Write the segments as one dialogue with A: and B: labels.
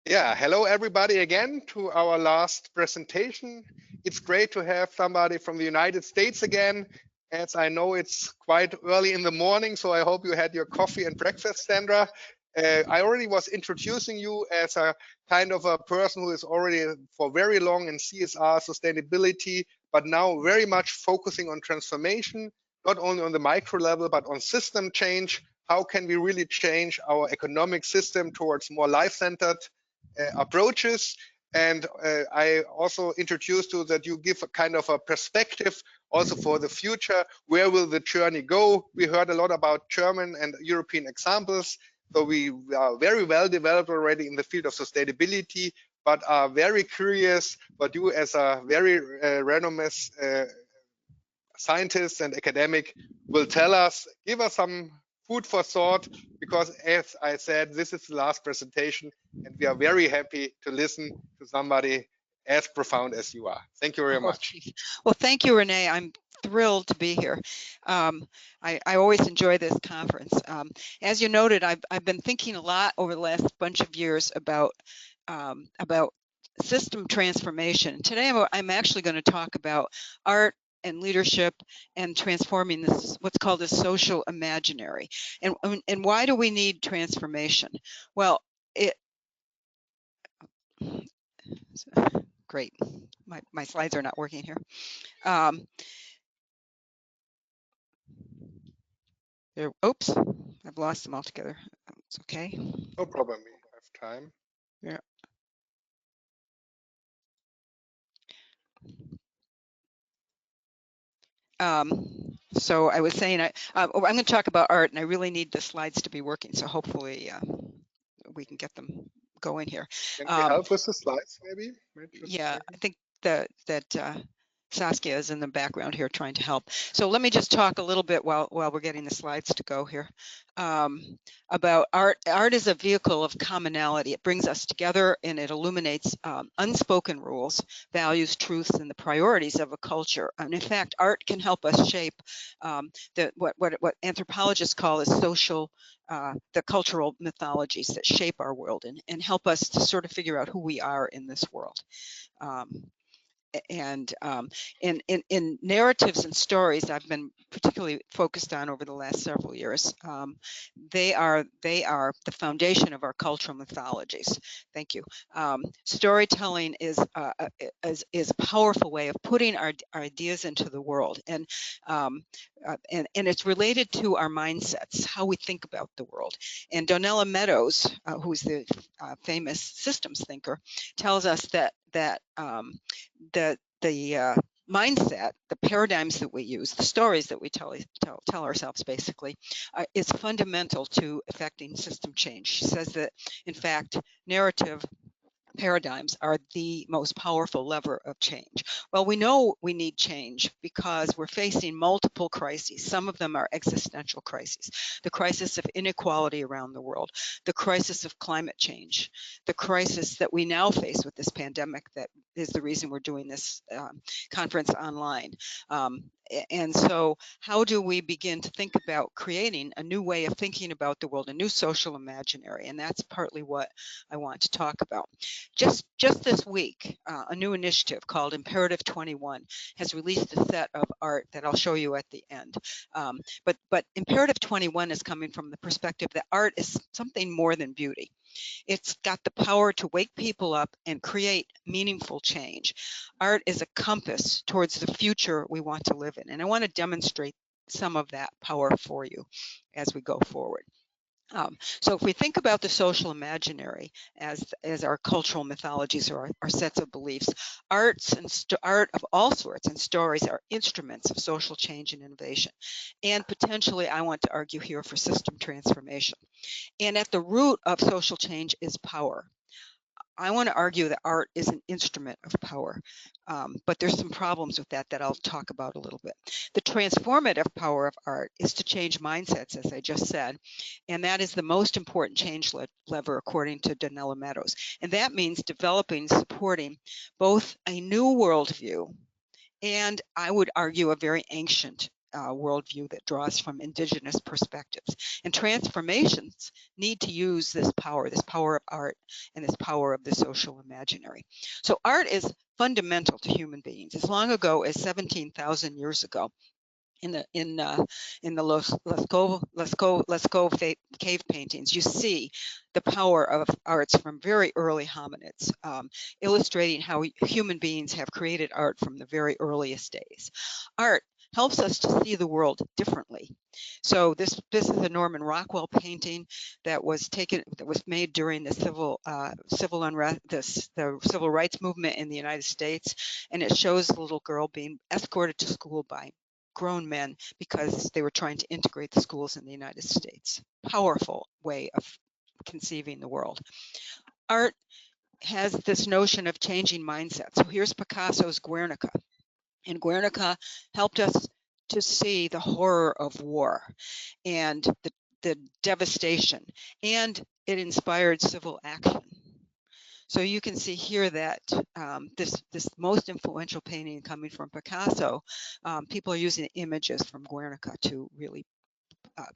A: Yeah, hello everybody again to our last presentation. It's great to have somebody from the United States again, as I know it's quite early in the morning, so I hope you had your coffee and breakfast, Sandra. I already was introducing you as a kind of a person who is already for very long in CSR sustainability, but now very much focusing on transformation, not only on the micro level, but on system change. How can we really change our economic system towards more life-centered approaches? And I also introduced you that you give a kind of a perspective also for the future. Where will the journey go? We heard a lot about German and European examples. So we are very well developed already in the field of sustainability, but are very curious what you as a very renowned scientist and academic will tell us. Give us some food for thought, because as I said, this is the last presentation and we are very happy to listen to somebody as profound as you are. Thank you very much.
B: Well, thank you, Renee. I'm thrilled to be here. I always enjoy this conference. As you noted, I've been thinking a lot over the last bunch of years about system transformation. Today, I'm actually going to talk about art and leadership and transforming this, what's called a social imaginary. And why do we need transformation? Well, great. My slides are not working here. Oops, I've lost them altogether. It's okay.
A: No problem. We have time.
B: Yeah. So I was saying I'm going to talk about art, and I really need the slides to be working. So hopefully we can get them going here.
A: Can we help with the slides, maybe?
B: Yeah, I think that Saskia is in the background here trying to help. So let me just talk a little bit while we're getting the slides to go here about art. Art is a vehicle of commonality. It brings us together and it illuminates unspoken rules, values, truths, and the priorities of a culture. And in fact, art can help us shape what anthropologists call as social, the cultural mythologies that shape our world and help us to sort of figure out who we are in this world. And in narratives and stories I've been particularly focused on over the last several years, they are the foundation of our cultural mythologies. Thank you. Storytelling is a powerful way of putting our ideas into the world, and it's related to our mindsets, how we think about the world. And Donella Meadows, who's the famous systems thinker, tells us that the mindset, the paradigms that we use, the stories that we tell ourselves basically, is fundamental to affecting system change. She says that, in fact, narrative paradigms are the most powerful lever of change. Well, we know we need change because we're facing multiple crises. Some of them are existential crises. The crisis of inequality around the world, the crisis of climate change, the crisis that we now face with this pandemic that is the reason we're doing this conference online. And so how do we begin to think about creating a new way of thinking about the world, a new social imaginary? And that's partly what I want to talk about. Just this week, a new initiative called Imperative 21 has released a set of art that I'll show you at the end. But Imperative 21 is coming from the perspective that art is something more than beauty. It's got the power to wake people up and create meaningful change. Art is a compass towards the future we want to live in. And I want to demonstrate some of that power for you as we go forward. So if we think about the social imaginary as our cultural mythologies or our sets of beliefs, art of all sorts and stories are instruments of social change and innovation. And potentially, I want to argue here, for system transformation. And at the root of social change is power. I want to argue that art is an instrument of power, but there's some problems with that I'll talk about a little bit. The transformative power of art is to change mindsets, as I just said, and that is the most important change lever according to Donella Meadows. And that means developing, supporting both a new worldview and, I would argue, a very ancient worldview that draws from indigenous perspectives. And transformations need to use this power of art and this power of the social imaginary. So art is fundamental to human beings. As long ago as 17,000 years ago, in the Lascaux cave paintings, you see the power of arts from very early hominids, illustrating how human beings have created art from the very earliest days. Art helps us to see the world differently. So this is a Norman Rockwell painting that was made during the civil unrest, the civil rights movement in the United States, and it shows the little girl being escorted to school by grown men because they were trying to integrate the schools in the United States. Powerful way of conceiving the world. Art has this notion of changing mindsets. So here's Picasso's Guernica. And Guernica helped us to see the horror of war and the devastation, and it inspired civil action. So you can see here that this most influential painting coming from Picasso, people are using images from Guernica to really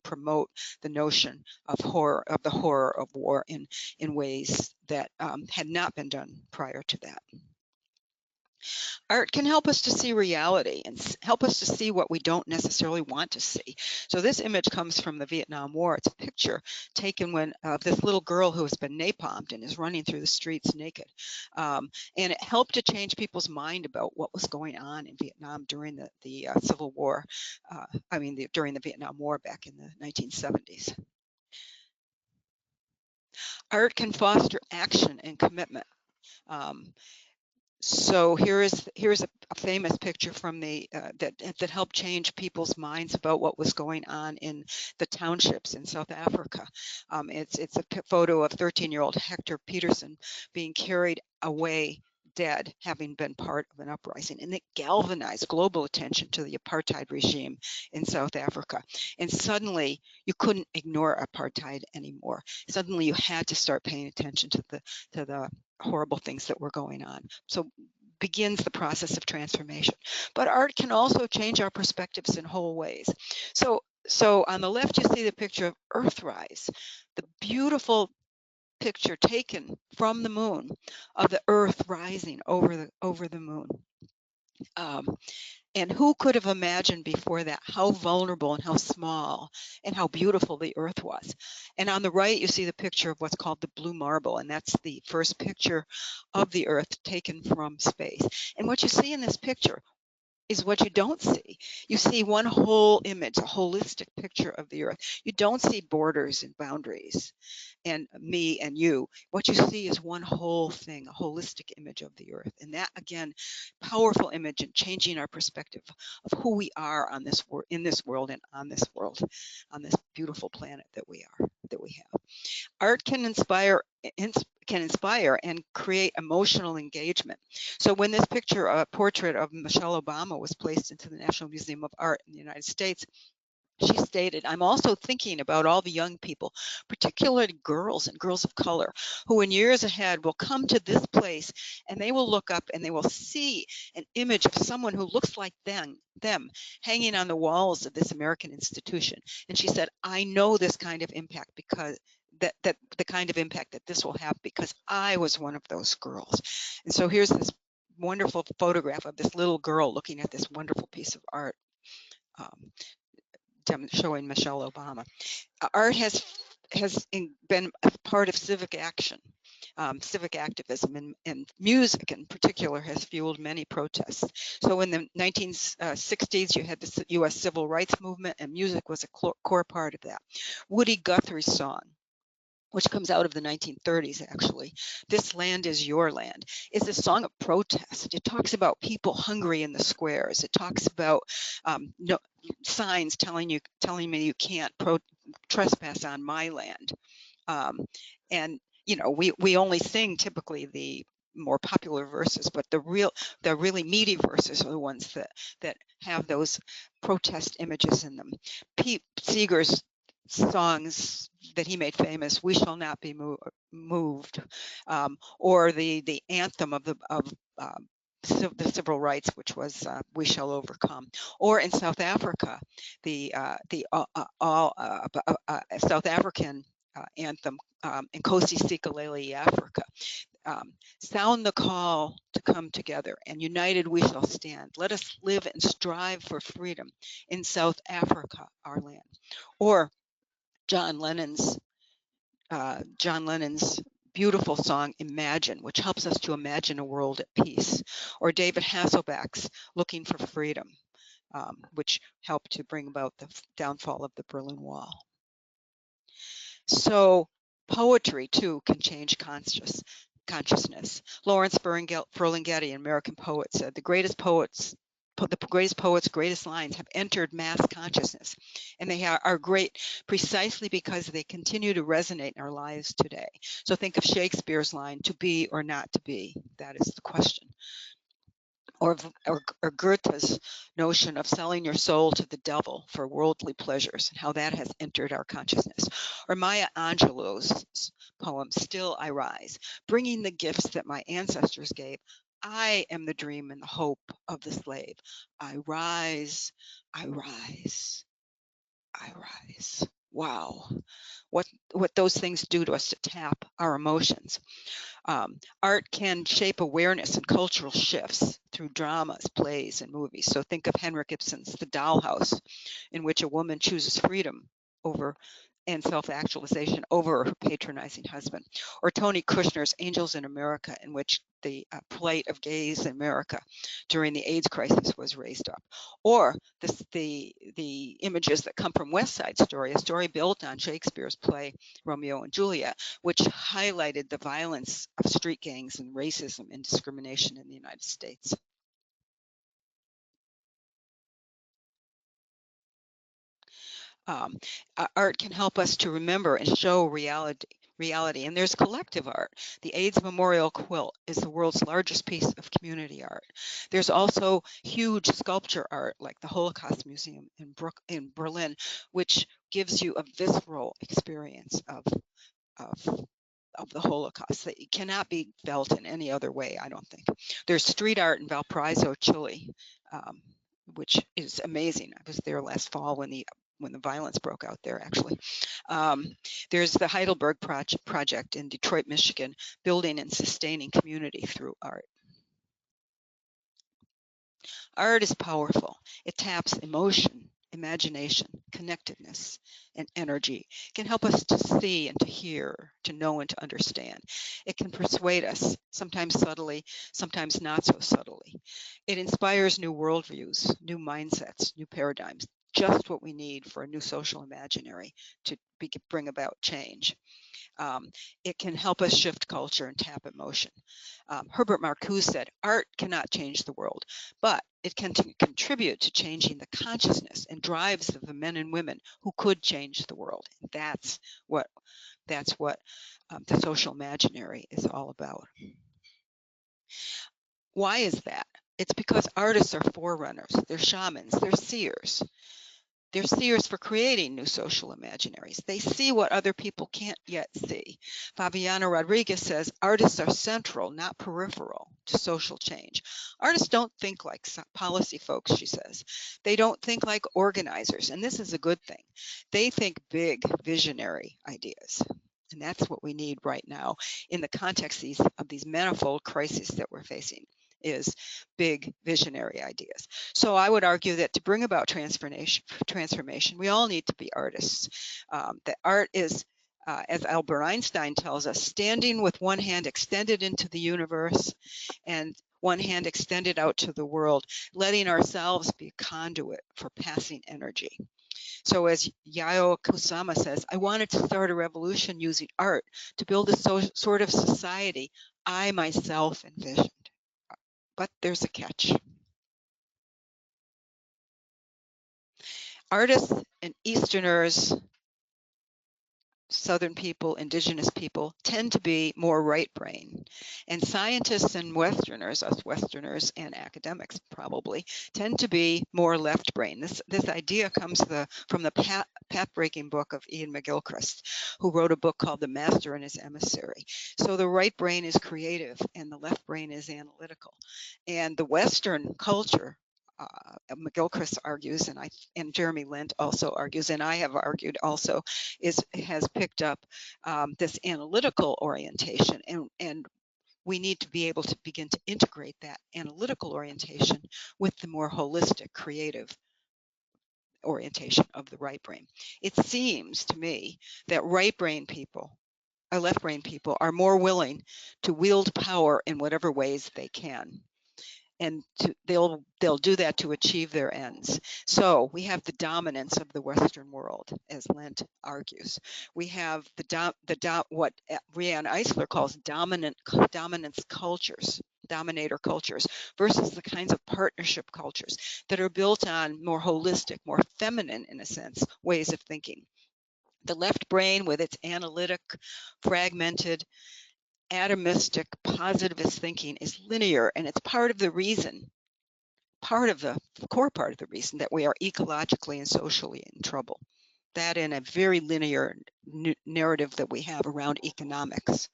B: promote the notion of the horror of war in ways that had not been done prior to that. Art can help us to see reality and help us to see what we don't necessarily want to see. So this image comes from the Vietnam War. It's a picture taken when this little girl who has been napalmed and is running through the streets naked. And it helped to change people's mind about what was going on in Vietnam during the Civil War, during the Vietnam War back in the 1970s. Art can foster action and commitment. So here's a famous picture from that helped change people's minds about what was going on in the townships in South Africa. It's a photo of 13-year-old Hector Peterson being carried away dead, having been part of an uprising, and it galvanized global attention to the apartheid regime in South Africa. And suddenly you couldn't ignore apartheid anymore. Suddenly you had to start paying attention to the horrible things that were going on. So begins the process of transformation. But art can also change our perspectives in whole ways. So on the left, you see the picture of Earthrise, the beautiful picture taken from the moon of the Earth rising over the moon. And who could have imagined before that how vulnerable and how small and how beautiful the Earth was? And on the right, you see the picture of what's called the blue marble, and that's the first picture of the Earth taken from space. And what you see in this picture is what you don't see. You see one whole image, a holistic picture of the Earth. You don't see borders and boundaries and me and you. What you see is one whole thing, a holistic image of the Earth. And that, again, powerful image in changing our perspective of who we are on this in this world and on this world, on this beautiful planet that we have. Art can inspire and create emotional engagement. So when this picture, a portrait of Michelle Obama, was placed into the National Museum of Art in the United States, she stated, "I'm also thinking about all the young people, particularly girls and girls of color, who in years ahead will come to this place and they will look up and they will see an image of someone who looks like them hanging on the walls of this American institution." And she said, "I know this kind of impact because that the kind of impact that this will have because I was one of those girls." And so here's this wonderful photograph of this little girl looking at this wonderful piece of art. Showing Michelle Obama. Art has been a part of civic action, civic activism, and music in particular has fueled many protests. So in the 1960s, you had the U.S. Civil Rights Movement, and music was a core part of that. Woody Guthrie's song, which comes out of the 1930s, actually, "This Land Is Your Land," is a song of protest. It talks about people hungry in the squares. It talks about signs telling me you can't trespass on my land. And we only sing typically the more popular verses, but the really meaty verses are the ones that have those protest images in them. Pete Seeger's songs that he made famous, "We Shall Not Be Moved," or the anthem of the civil rights, which was "We Shall Overcome," or in South Africa, the South African anthem, "Nkosi Sikelel' Africa." Sound the call to come together, and united we shall stand. Let us live and strive for freedom in South Africa, our land. Or John Lennon's beautiful song "Imagine," which helps us to imagine a world at peace. Or David Hasselbeck's "Looking for Freedom," which helped to bring about the downfall of the Berlin Wall. So poetry too can change consciousness. Lawrence Ferlinghetti, an American poet, said the greatest poets, greatest lines have entered mass consciousness, and they are great precisely because they continue to resonate in our lives today. So think of Shakespeare's line, "To be or not to be," that is the question. Or Goethe's notion of selling your soul to the devil for worldly pleasures, and how that has entered our consciousness. Or Maya Angelou's poem, "Still I Rise," bringing the gifts that my ancestors gave. I am the dream and the hope of the slave. I rise, I rise, I rise. Wow, what those things do to us to tap our emotions. Art can shape awareness and cultural shifts through dramas, plays, and movies. So think of Henrik Ibsen's The Dollhouse, in which a woman chooses freedom and self-actualization over her patronizing husband. Or Tony Kushner's Angels in America, in which the plight of gays in America during the AIDS crisis was raised up. Or the images that come from West Side Story, a story built on Shakespeare's play Romeo and Juliet, which highlighted the violence of street gangs and racism and discrimination in the United States. Art can help us to remember and show reality. And there's collective art. The AIDS Memorial Quilt is the world's largest piece of community art. There's also huge sculpture art like the Holocaust Museum in Berlin, which gives you a visceral experience of the Holocaust that cannot be felt in any other way, I don't think. There's street art in Valparaiso, Chile, which is amazing. I was there last fall when the violence broke out there, actually. There's the Heidelberg Project in Detroit, Michigan, building and sustaining community through art. Art is powerful. It taps emotion, imagination, connectedness, and energy. It can help us to see and to hear, to know and to understand. It can persuade us, sometimes subtly, sometimes not so subtly. It inspires new worldviews, new mindsets, new paradigms, just what we need for a new social imaginary to bring about change. It can help us shift culture and tap emotion. Herbert Marcuse said, art cannot change the world, but it can contribute to changing the consciousness and drives of the men and women who could change the world. That's what the social imaginary is all about. Why is that? It's because artists are forerunners, they're shamans, they're seers. They're seers for creating new social imaginaries. They see what other people can't yet see. Fabiana Rodriguez says, artists are central, not peripheral, to social change. Artists don't think like policy folks, she says. They don't think like organizers, and this is a good thing. They think big, visionary ideas. And that's what we need right now in the context of these manifold crises that we're facing, is big visionary ideas. So I would argue that to bring about transformation, we all need to be artists. That art is, as Albert Einstein tells us, standing with one hand extended into the universe and one hand extended out to the world, letting ourselves be a conduit for passing energy. So as Yayoi Kusama says, I wanted to start a revolution using art to build a sort of society I myself envisioned. But there's a catch. Artists and Easterners Southern people, indigenous people, tend to be more right brain. And scientists and Westerners, us Westerners and academics probably, tend to be more left brain. This idea comes from the path-breaking book of Ian McGilchrist, who wrote a book called The Master and His Emissary. So the right brain is creative and the left brain is analytical. And the Western culture, McGilchrist argues, and Jeremy Lent also argues, and I have argued also, has picked up this analytical orientation, and we need to be able to begin to integrate that analytical orientation with the more holistic, creative orientation of the right brain. It seems to me that right brain people, left brain people, are more willing to wield power in whatever ways they can. And they'll do that to achieve their ends. So we have the dominance of the Western world, as Lent argues. We have what Rianne Eisler calls dominance cultures, dominator cultures, versus the kinds of partnership cultures that are built on more holistic, more feminine, in a sense, ways of thinking. The left brain, with its analytic, fragmented, atomistic, positivist thinking, is linear, and it's part of the core part of the reason that we are ecologically and socially in trouble. That in a very linear narrative that we have around economics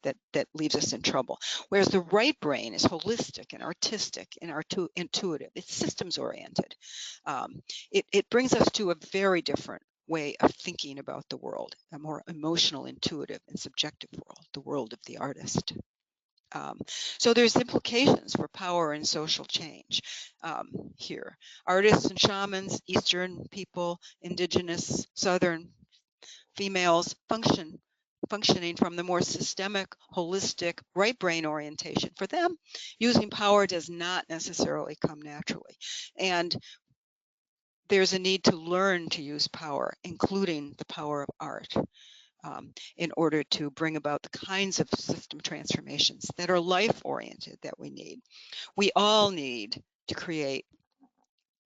B: that leaves us in trouble. Whereas the right brain is holistic and artistic and intuitive. It's systems oriented. It brings us to a very different way of thinking about the world, a more emotional, intuitive, and subjective world, the world of the artist. So there's implications for power and social change here. Artists and shamans, Eastern people, indigenous, Southern females functioning from the more systemic, holistic, right brain orientation. For them, using power does not necessarily come naturally. And there's a need to learn to use power, including the power of art. In order to bring about the kinds of system transformations that are life-oriented that we need. We all need to create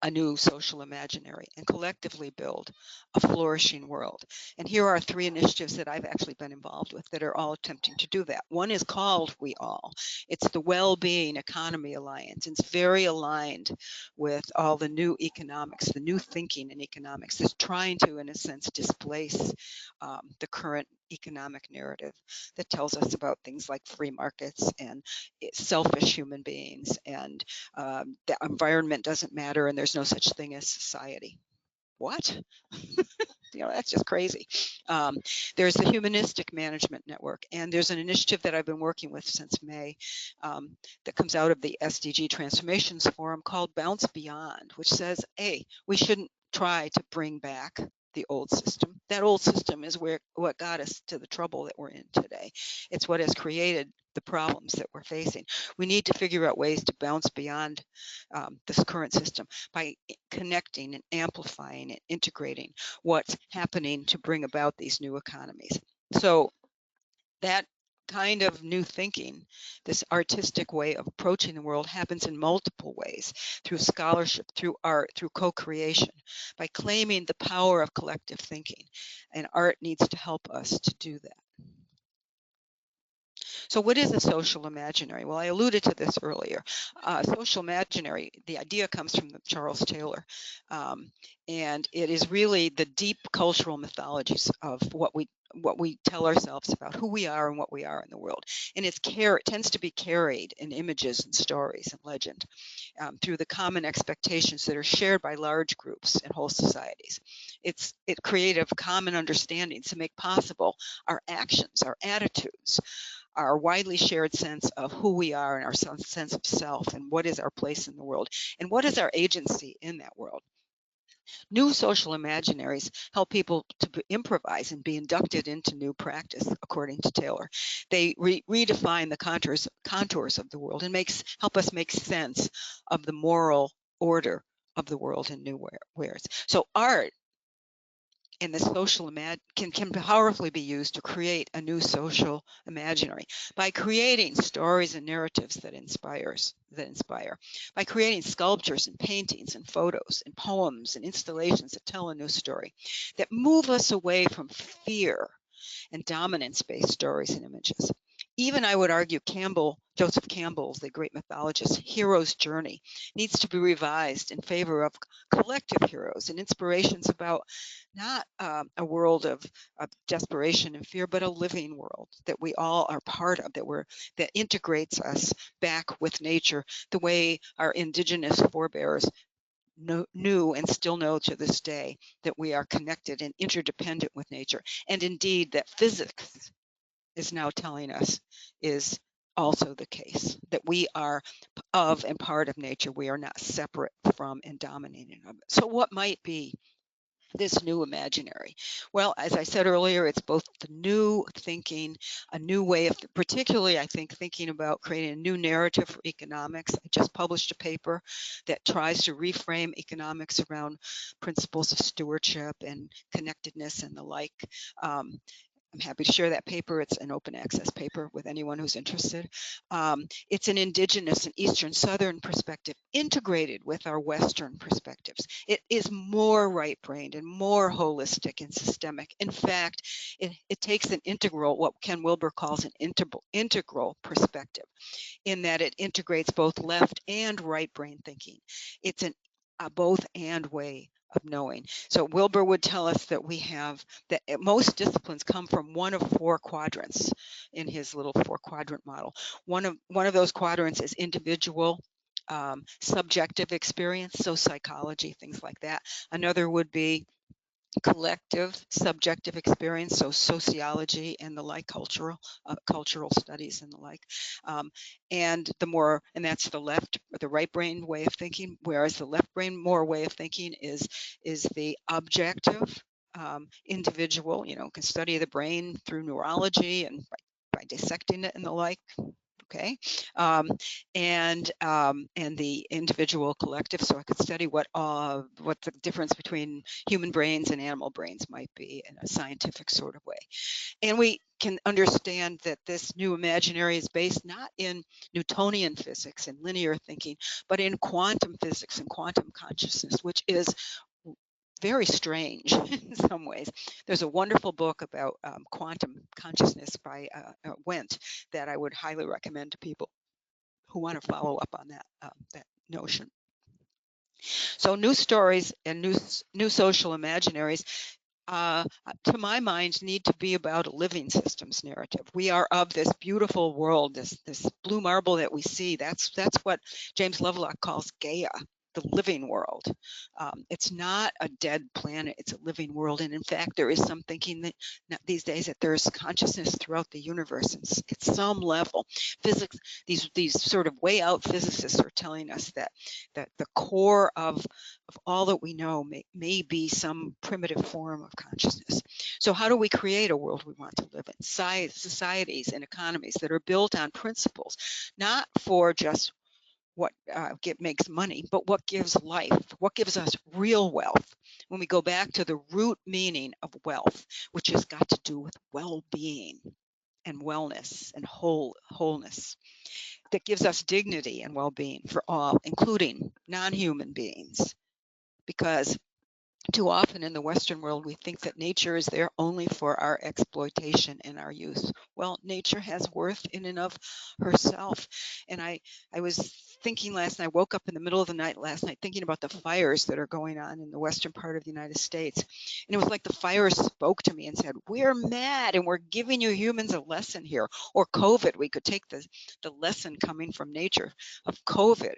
B: a new social imaginary and collectively build a flourishing world. And here are 3 initiatives that I've actually been involved with that are all attempting to do that. One is called We All. It's the Well-Being Economy Alliance. It's very aligned with all the new economics, the new thinking in economics that's trying to, in a sense, displace the current economic narrative that tells us about things like free markets and selfish human beings and the environment doesn't matter and there's no such thing as society. What? That's just crazy. There's the Humanistic Management Network, and there's an initiative that I've been working with since May that comes out of the SDG Transformations Forum called Bounce Beyond, which says, hey, we shouldn't try to bring back the old system. That old system is what got us to the trouble that we're in today. It's what has created the problems that we're facing. We need to figure out ways to bounce beyond this current system by connecting and amplifying and integrating what's happening to bring about these new economies. So that kind of new thinking, this artistic way of approaching the world, happens in multiple ways, through scholarship, through art, through co-creation, by claiming the power of collective thinking. And art needs to help us to do that. So what is a social imaginary? Well, I alluded to this earlier. Social imaginary, the idea comes from Charles Taylor, and it is really the deep cultural mythologies of what we tell ourselves about who we are and what we are in the world. And it tends to be carried in images and stories and legend through the common expectations that are shared by large groups and whole societies. It creates a common understanding to make possible our actions, our attitudes, our widely shared sense of who we are and our sense of self and what is our place in the world and what is our agency in that world. New social imaginaries help people to improvise and be inducted into new practice, according to Taylor. They redefine the contours of the world and help us make sense of the moral order of the world in new ways. So art and the social can powerfully be used to create a new social imaginary by creating stories and narratives that inspire, by creating sculptures and paintings and photos and poems and installations that tell a new story, that move us away from fear and dominance-based stories and images. Even I would argue Joseph Campbell's, the great mythologist, hero's journey needs to be revised in favor of collective heroes and inspirations about not a world of desperation and fear, but a living world that we all are part of, that integrates us back with nature the way our indigenous forebears knew and still know to this day, that we are connected and interdependent with nature. And indeed, that physics is now telling us is also the case, that we are of and part of nature. We are not separate from and dominating of it. So what might be this new imaginary? Well, as I said earlier, it's both the new thinking, a new way of, particularly I think, thinking about creating a new narrative for economics. I just published a paper that tries to reframe economics around principles of stewardship and connectedness and the like. I'm happy to share that paper. It's an open access paper with anyone who's interested. It's an indigenous and Eastern Southern perspective integrated with our Western perspectives. It is more right-brained and more holistic and systemic. In fact, it takes an integral, what Ken Wilber calls an integral perspective, in that it integrates both left and right-brain thinking. It's a both and way of knowing. So Wilber would tell us that we have that most disciplines come from one of four quadrants in his little 4-quadrant model. One of those quadrants is individual, subjective experience, so psychology, things like that. Another would be collective subjective experience, so sociology and the like, cultural studies and the like, and that's the right brain way of thinking, whereas the left brain more way of thinking is the objective, individual, can study the brain through neurology and by dissecting it and the like. Okay, and the individual collective. So I could study what the difference between human brains and animal brains might be in a scientific sort of way. And we can understand that this new imaginary is based not in Newtonian physics and linear thinking, but in quantum physics and quantum consciousness, which is very strange in some ways. There's a wonderful book about quantum consciousness by Wendt that I would highly recommend to people who want to follow up on that notion. So new stories and new social imaginaries, to my mind, need to be about a living systems narrative. We are of this beautiful world, this blue marble that we see. That's what James Lovelock calls Gaia, the living world. It's not a dead planet, it's a living world. And in fact, there is some thinking that these days that there's consciousness throughout the universe at some level. Physics, these sort of way out physicists are telling us that the core of all that we know may be some primitive form of consciousness. So how do we create a world we want to live in? Societies and economies that are built on principles, not for just what makes money, but what gives life, what gives us real wealth. When we go back to the root meaning of wealth, which has got to do with well-being and wellness and wholeness, that gives us dignity and well-being for all, including non-human beings. Because too often in the Western world, we think that nature is there only for our exploitation and our use. Well, nature has worth in and of herself. And I was thinking last night, I woke up in the middle of the night last night thinking about the fires that are going on in the western part of the United States. And it was like the fires spoke to me and said, we're mad and we're giving you humans a lesson here. Or COVID, we could take the lesson coming from nature of COVID.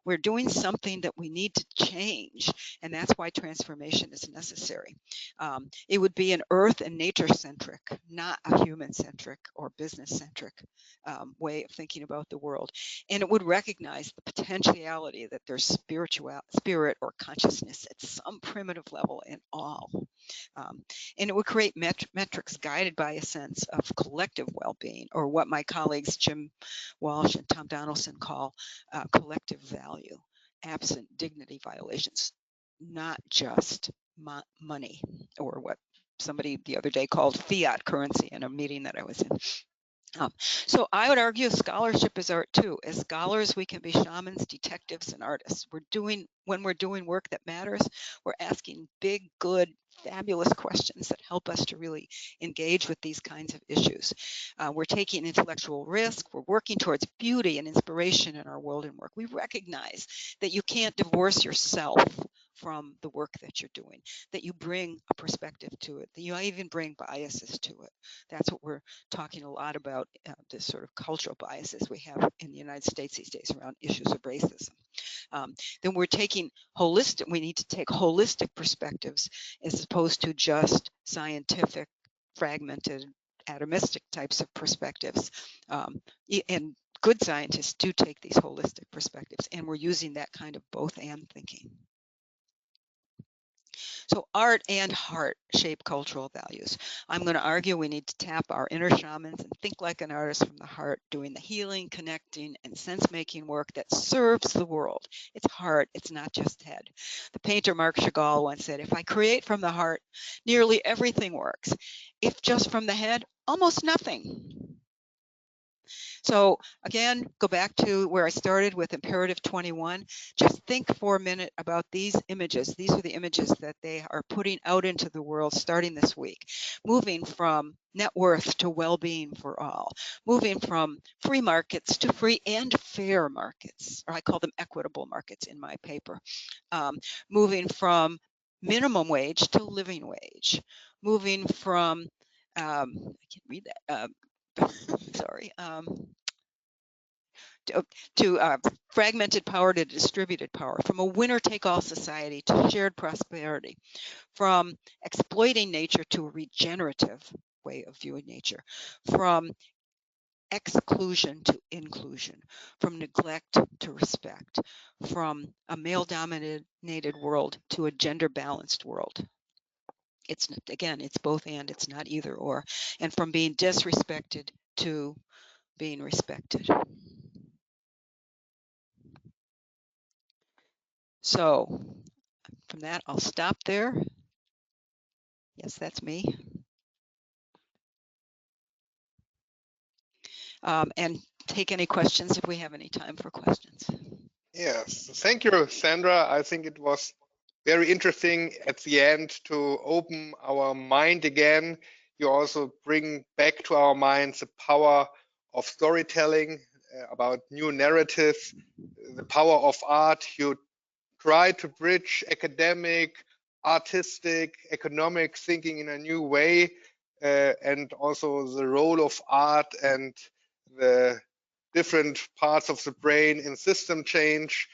B: We're doing something that we need to change. And that's why transformation is necessary. It would be an earth and nature centric, not a human centric or business centric way of thinking about the world. And it would recognize the potentiality that there's spirit or consciousness at some primitive level in all. And it would create metrics guided by a sense of collective well-being, or what my colleagues Jim Walsh and Tom Donaldson call collective value, absent dignity violations, not just money, or what somebody the other day called fiat currency in a meeting that I was in. So I would argue scholarship is art too. As scholars, we can be shamans, detectives, and artists. When we're doing work that matters, we're asking big, good, fabulous questions that help us to really engage with these kinds of issues. We're taking intellectual risk. We're working towards beauty and inspiration in our world and work. We recognize that you can't divorce yourself from the work that you're doing, that you bring a perspective to it, that you even bring biases to it. That's what we're talking a lot about, the sort of cultural biases we have in the United States these days around issues of racism. Then we need to take holistic perspectives as opposed to just scientific, fragmented, atomistic types of perspectives. And good scientists do take these holistic perspectives, and we're using that kind of both and thinking. So art and heart shape cultural values. I'm going to argue we need to tap our inner shamans and think like an artist from the heart, doing the healing, connecting, and sense-making work that serves the world. It's heart, it's not just head. The painter Marc Chagall once said, if I create from the heart, nearly everything works. If just from the head, almost nothing. So again, go back to where I started with imperative 21. Just think for a minute about these images. These are the images that they are putting out into the world starting this week, moving from net worth to well-being for all, moving from free markets to free and fair markets, or I call them equitable markets in my paper, moving from minimum wage to living wage, moving from, I can't read that, sorry, to fragmented power to distributed power, from a winner-take-all society to shared prosperity, from exploiting nature to a regenerative way of viewing nature, from exclusion to inclusion, from neglect to respect, from a male-dominated world to a gender-balanced world. It's both and, it's not either or, and from being disrespected to being respected. So from that, I'll stop there. Yes, that's me. And take any questions if we have any time for questions.
A: Yes, thank you, Sandra. I think it was very interesting at the end to open our mind again. You also bring back to our minds the power of storytelling, about new narratives, the power of art. You try to bridge academic, artistic, economic thinking in a new way, and also the role of art and the different parts of the brain in system change,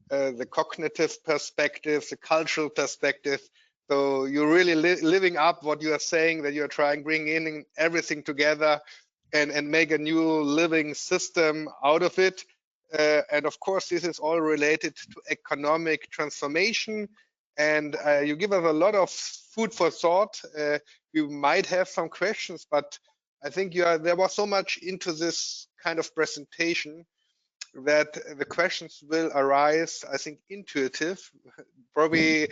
A: the cognitive perspective, the cultural perspective. So you're really living up what you are saying, that you're trying bring in everything together and make a new living system out of it. And of course, this is all related to economic transformation. And you give us a lot of food for thought. You might have some questions, but I think there was so much into this kind of presentation that the questions will arise, I think, intuitive, probably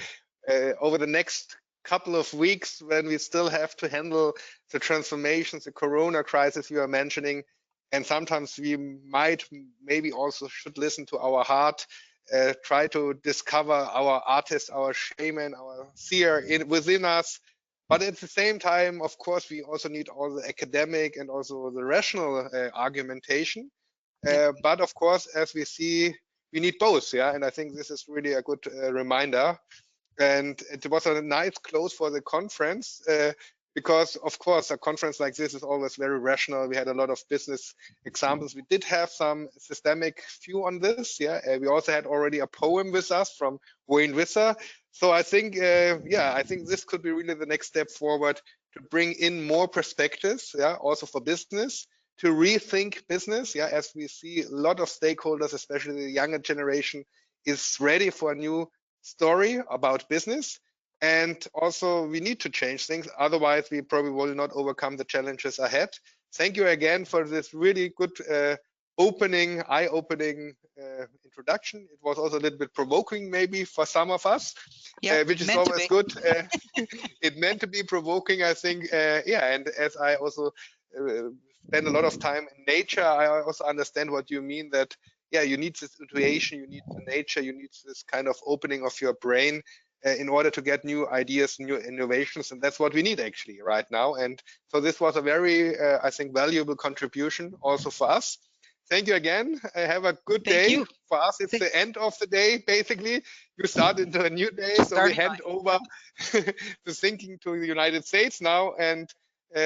A: over the next couple of weeks when we still have to handle the transformations, the Corona crisis you are mentioning. And sometimes we maybe also should listen to our heart, try to discover our artist, our shaman, our seer within us. But at the same time, of course, we also need all the academic and also the rational argumentation. But of course, as we see, we need both, yeah. And I think this is really a good reminder. And it was a nice close for the conference, because of course a conference like this is always very rational. We had a lot of business examples. We did have some systemic view on this, yeah. We also had already a poem with us from Wayne Visser. So I think, I think this could be really the next step forward to bring in more perspectives, yeah, also for business, to rethink business, yeah, as we see a lot of stakeholders, especially the younger generation, is ready for a new story about business. And also we need to change things, otherwise we probably will not overcome the challenges ahead. Thank you again for this really good eye-opening introduction. It was also a little bit provoking maybe for some of us, which is always good. It meant to be provoking, I think. And as I also spend a lot of time in nature. I also understand what you mean that, yeah, you need this intuition, you need the nature, you need this kind of opening of your brain in order to get new ideas, new innovations. And that's what we need actually right now. And so this was a very, I think, valuable contribution also for us. Thank you again. Have a good day.
B: You.
A: For us, it's the end of the day, basically. You start into a new day. So we hand over the thinking to the United States now and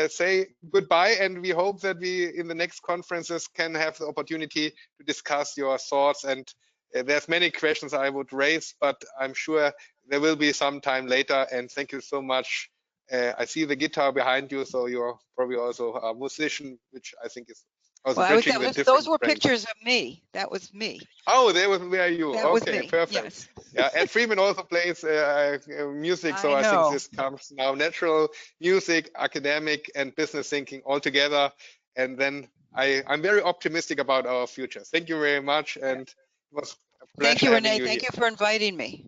A: say goodbye. And we hope that we, in the next conferences, can have the opportunity to discuss your thoughts. And there's many questions I would raise, but I'm sure there will be some time later. And thank you so much. I see the guitar behind you, so you're probably also a musician, which I think is also bridging the different
B: those were
A: trends.
B: pictures of me. That was me.
A: Oh, where you?
B: That
A: okay,
B: was me.
A: Perfect.
B: Yes.
A: Yeah, Ed Freeman also plays music, so I think this comes now natural music, academic, and business thinking all together. And then I'm very optimistic about our future. Thank you very much, and it was a pleasure.
B: Thank you, Renee.
A: Thank
B: you for inviting me.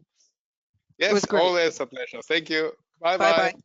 A: Yes,
B: it was great.
A: Always a pleasure. Thank you. Bye.
B: Bye.